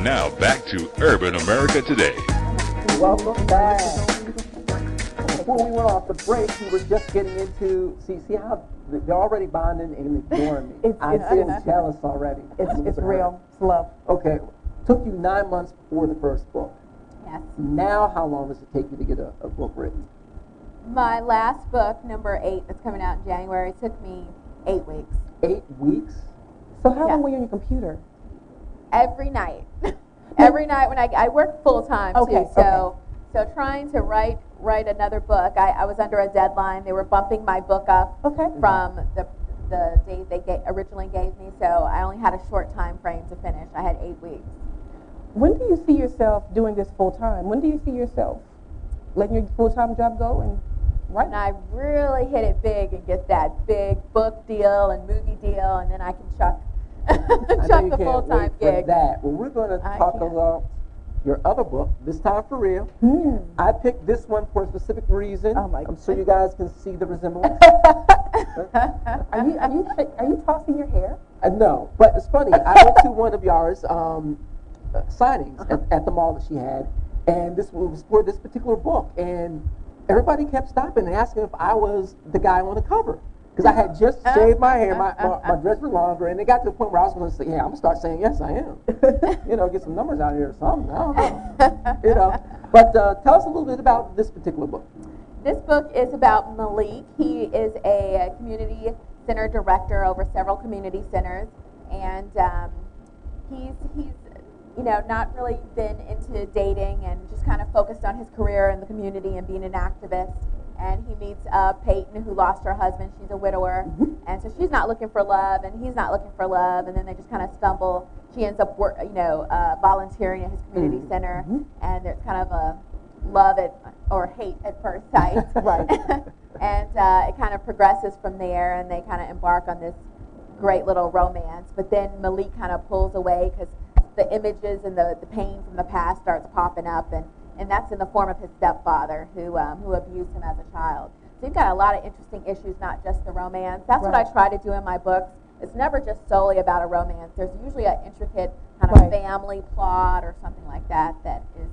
And now back to Urban America Today. Welcome back. Before we went off the break, we were just getting into, see how they're already bonding and ignoring me. I'm feeling jealous already. It's real. It's love. Okay. Took you 9 months before the first book. Yes. Now how long does it take you to get a book written? My last book, number 8, that's coming out in January, took me 8 weeks. 8 weeks? So how long were you on your computer? Every night. Every night when I work full time too. So trying to write another book, I was under a deadline. They were bumping my book up from the date they originally gave me. So I only had a short time frame to finish. I had 8 weeks. When do you see yourself doing this full time? When do you see yourself letting your full time job go and writing? And I really hit it big and get that big book deal and movie deal, and then I can chuck the full time gig. That. Well, we're going to talk about your other book, This Time for Real. I picked this one for a specific reason. Oh my I'm sure you guys can see the resemblance. Are you tossing your hair? No, but it's funny. I went to one of Yahrah's signings at the mall that she had, and this was for this particular book, and everybody kept stopping and asking if I was the guy on the cover. Because I had just shaved my hair, my dress was longer, and it got to the point where I was going to say, yeah, I'm going to start saying, yes, I am. Get some numbers out here or something. I don't know. But tell us a little bit about this particular book. This book is about Malik. He is a community center director over several community centers, and he's not really been into dating and just kind of focused on his career in the community and being an activist. And he meets Peyton, who lost her husband. She's a widower, and so she's not looking for love, and he's not looking for love. And then they just kind of stumble. She ends up, volunteering at his community center, and there's kind of a love or hate at first sight. Right. And it kind of progresses from there, and they kind of embark on this great little romance. But then Malik kind of pulls away because the images and the pain from the past starts popping up, and that's in the form of his stepfather who abused him as a child. So you've got a lot of interesting issues, not just the romance. That's what I try to do in my books. It's never just solely about a romance. There's usually an intricate kind of family plot or something like that is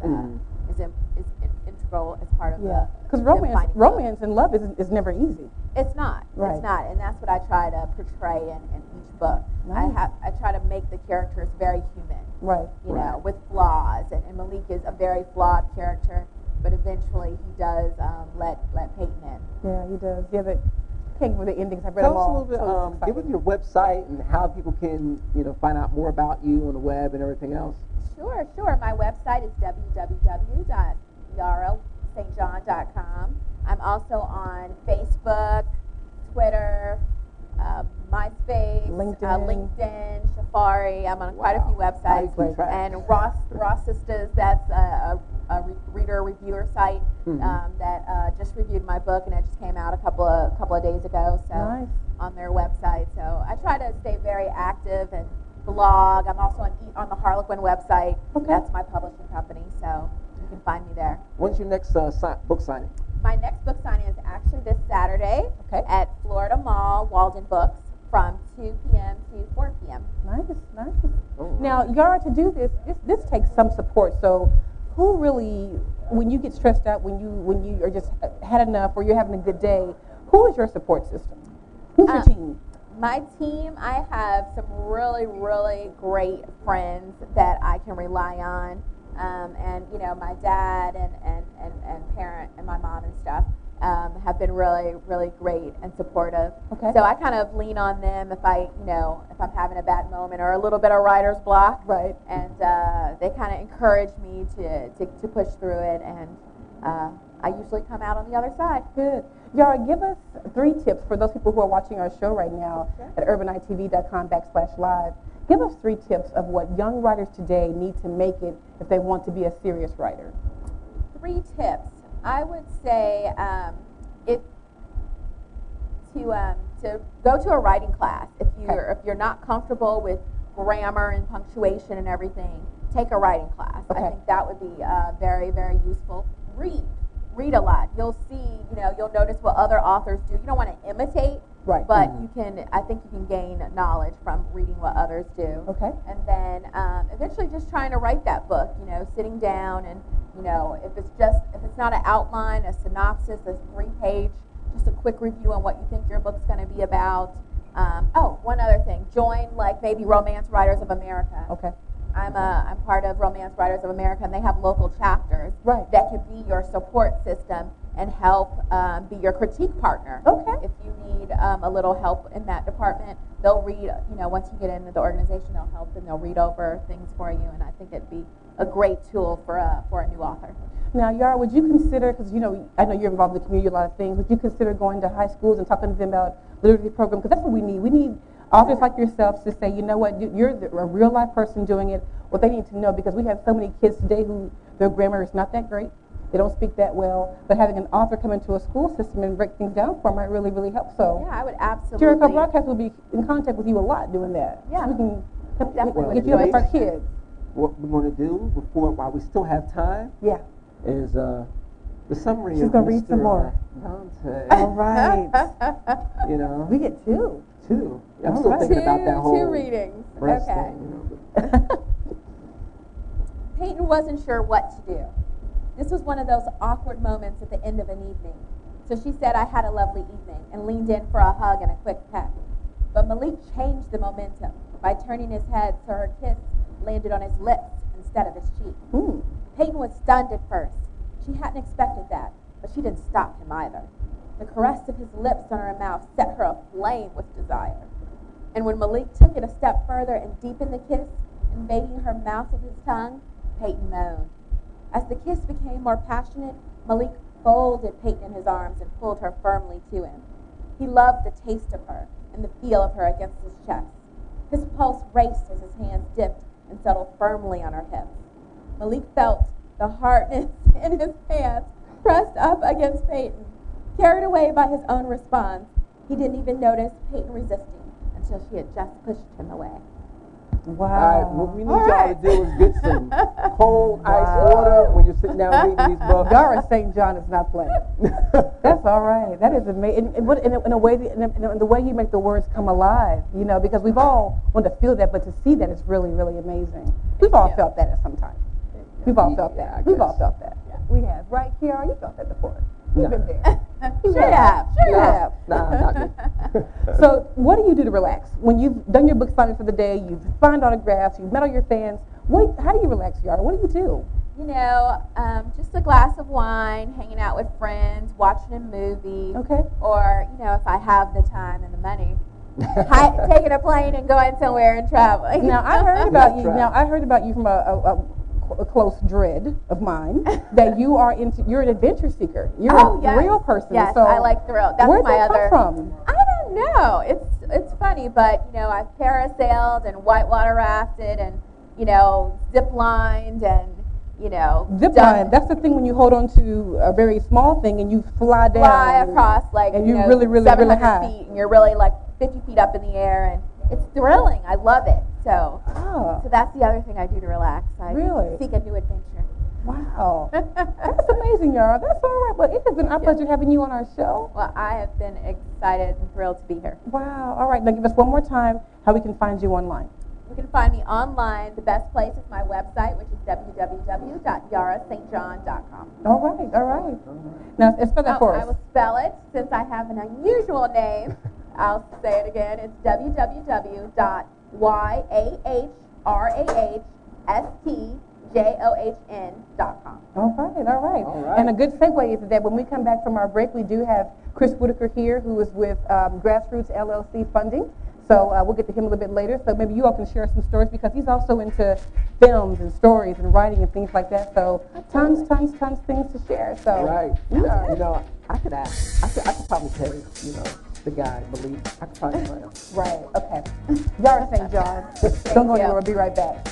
integral as part of the. Because romance and love is never easy. It's not. Right. It's not, and that's what I try to portray in each book. Nice. I try to make the characters very human. Right. You know, with flaws, and Malik is a very flawed character, but eventually he does let Peyton in. Yeah, he does. Yeah, but thank you for the endings. I've read Tell them us all. a little bit. Give us your website and how people can find out more about you on the web and everything else. Sure. My website is www.yahrahstjohn.com. I'm also on Facebook, Twitter, MySpace, LinkedIn, Safari. I'm on quite a few websites. And Ross Sisters, that's a reader reviewer site that just reviewed my book, and it just came out a couple of days ago. So on their website. So I try to stay very active and blog. I'm also on the Harlequin website. That's my publishing company, so you can find me there. When's your next book signing? My next book signing is actually this Saturday at Florida Mall, Walden Books, from 2 p.m. to 4 p.m. Nice. Now, Yahrah, to do this takes some support. So, who really, when you get stressed out, when you are just had enough, or you're having a good day, who is your support system? Who's your team? My team, I have some really, really great friends that I can rely on. And my dad and parent and my mom and stuff have been really, really great and supportive. So I kind of lean on them if I'm having a bad moment or a little bit of writer's block. Right. And they kind of encourage me to push through it, and I usually come out on the other side. Good. Yahrah, give us 3 tips for those people who are watching our show right now at urbanitv.com/live. Give us 3 tips of what young writers today need to make it if they want to be a serious writer. 3 tips. I would say to go to a writing class. If you're not comfortable with grammar and punctuation and everything, take a writing class. I think that would be very, very useful. Read a lot. You'll see, you'll notice what other authors do. You don't want to imitate, Right. But you can, I think you can gain knowledge from reading what others do. Okay. And then eventually just trying to write that book, sitting down and, if it's not an outline, a synopsis, a 3-page, just a quick review on what you think your book's going to be about. One other thing, join like maybe Romance Writers of America. Okay. I'm part of Romance Writers of America, and they have local chapters that can be your support system and help be your critique partner. Okay. If you need a little help in that department, they'll read, once you get into the organization, they'll help and they'll read over things for you, and I think it'd be a great tool for a new author. Now, Yahrah, would you consider, because I know you're involved in the community a lot of things, would you consider going to high schools and talking to them about literacy programs? Because that's what we need. We need authors like yourselves to say, you know what, you're a real life person doing it, what they need to know, because we have so many kids today who their grammar is not that great. They don't speak that well, but having an author come into a school system and break things down for them might really, really help. So, yeah, I would absolutely. Yahrah Broadcast will be in contact with you a lot doing that. Yeah, so we can definitely get you up with our kids. What we're going to do while we still have time, is the summary She's of going to read some more. Dante. All right. We get two. Two. I'm still thinking about that whole two readings. breast Okay. thing. Peyton wasn't sure what to do. This was one of those awkward moments at the end of an evening. So she said, "I had a lovely evening," and leaned in for a hug and a quick peck. But Malik changed the momentum by turning his head so her kiss landed on his lips instead of his cheek. Peyton was stunned at first. She hadn't expected that, but she didn't stop him either. The caress of his lips on her mouth set her aflame with desire. And when Malik took it a step further and deepened the kiss, invading her mouth with his tongue, Peyton moaned. As the kiss became more passionate, Malik folded Peyton in his arms and pulled her firmly to him. He loved the taste of her and the feel of her against his chest. His pulse raced as his hands dipped and settled firmly on her hips. Malik felt the hardness in his hands pressed up against Peyton. Carried away by his own response, he didn't even notice Peyton resisting until she had just pushed him away. Wow. All right, what we need y'all to do is get some cold ice water when you're sitting down reading these books. Yahrah St. John is not playing. That's all right. That is amazing. In a way, in the way you make the words come alive, because we've all wanted to feel that, but to see that is really, really amazing. We've all felt that at some time. We've all felt that. We've all felt that. Yeah. We have. Right, Yahrah? You felt that before. You've been there. Sure you have. Sure you have. Nah, not me. So what do you do to relax? When you've done your book signing for the day, you've signed autographs, you've met all your fans, how do you relax, Yahrah? What do you do? Just a glass of wine, hanging out with friends, watching a movie. Okay. Or, if I have the time and the money, taking a plane and going somewhere and traveling. Now, I heard about you. Now, I heard about you from a close dread of mine that you're an adventure seeker. You're a thrill person. Yes, so I like thrill. That's where'd my that other. come from? I don't know. It's funny, but I've parasailed and whitewater rafted and zip lined and zip line. That's the thing when you hold on to a very small thing and you fly down. Fly across and you really, really, 700 really high. feet, and you're really like 50 feet up in the air, and it's thrilling. I love it. So that's the other thing I do to relax. I seek a new adventure. Wow. That's amazing, Yahrah. That's all right. Well, it has been our pleasure having you on our show. Well, I have been excited and thrilled to be here. Wow. All right. Now give us one more time how we can find you online. You can find me online. The best place is my website, which is www.yahrahstjohn.com. All right. All right. Now, spell that for us. I will spell it. Since I have an unusual name, I'll say it again. It's www.yahrahstjohn.com. All right. And a good segue is that when we come back from our break, we do have Chris Whitaker here, who is with Grassroots LLC Funding. So we'll get to him a little bit later. So maybe you all can share some stories because he's also into films and stories and writing and things like that. So tons things to share. So I could ask. I could probably tell the guy, Malik. I could probably tell him. Right. Okay. Yahrah St. John. Don't go anywhere. We'll be right back.